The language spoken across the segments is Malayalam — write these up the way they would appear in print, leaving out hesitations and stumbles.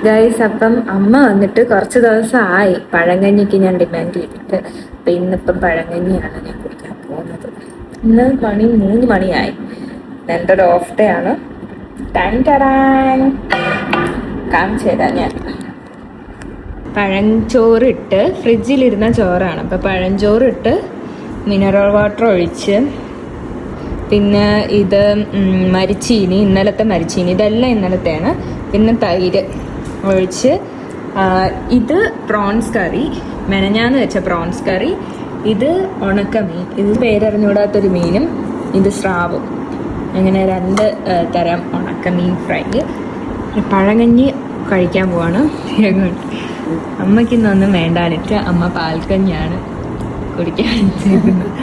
ഗൈസ്, അപ്പം അമ്മ വന്നിട്ട് കുറച്ച് ദിവസമായി പഴങ്കഞ്ഞിക്ക് ഞാൻ ഡിമാൻഡ് ചെയ്തിട്ട്. അപ്പം ഇന്നിപ്പം പഴങ്കഞ്ഞിയാണ് ഞാൻ കുടിക്കാൻ പോകുന്നത്. ഇന്ന് 3 മണിയായി. എൻ്റെ ഒരു ഓഫ് ഡേ ആണ്. കാണിച്ചു തരാം ഞാൻ. പഴഞ്ചോറിട്ട് ഫ്രിഡ്ജിലിരുന്ന ചോറാണ്. അപ്പം പഴഞ്ചോറിട്ട് മിനറൽ വാട്ടർ ഒഴിച്ച്, പിന്നെ ഇത് മരിച്ചീനി, ഇന്നലത്തെ മരിച്ചീനി, ഇതെല്ലാം ഇന്നലത്തെയാണ്. പിന്നെ തൈര് ഒഴിച്ച്, ഇത് പ്രോൺസ് കറി, മെനഞ്ഞാന്ന് വെച്ച പ്രോൺസ് കറി, ഇത് ഉണക്കമീൻ, ഇത് പേരറിഞ്ഞൂടാത്തൊരു മീനും, ഇത് സ്രാവും. അങ്ങനെ 2 തരം ഉണക്കമീൻ ഫ്രൈ. പഴങ്കഞ്ഞി കഴിക്കാൻ പോവാണ്. അമ്മയ്ക്കിന്നൊന്നും വേണ്ടാനിട്ട് അമ്മ പാൽക്കഞ്ഞിയാണ് കുടിക്കാൻ ചെയ്യുന്നത്.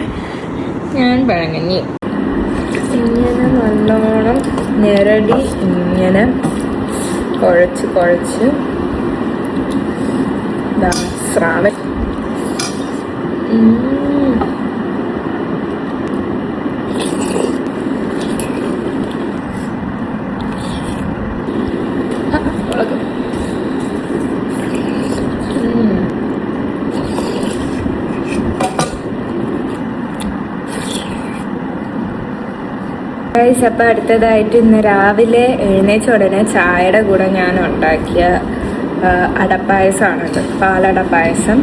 ഞാൻ പഴങ്കഞ്ഞി ഇങ്ങനെ നല്ലോണം ഞെരടി ഇങ്ങനെ കുഴച്ച് സ്രാവ്. അപ്പം അടുത്തതായിട്ട് ഇന്ന് രാവിലെ എഴുന്നേച്ച ഉടനെ ചായയുടെ കൂടെ ഞാൻ ഉണ്ടാക്കിയ അടപ്പായസമാണിത്, പാലടപ്പായസം.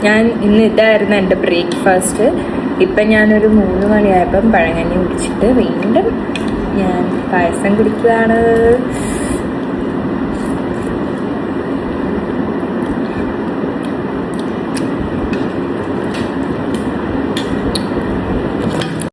ഞാൻ ഇന്ന് ഇതായിരുന്നു എൻ്റെ ബ്രേക്ക്ഫാസ്റ്റ്. ഇപ്പം ഞാനൊരു 3 മണിയായപ്പം പഴങ്കഞ്ഞി കുടിച്ചിട്ട് വീണ്ടും ഞാൻ പായസം കുടിക്കുകയാണ്.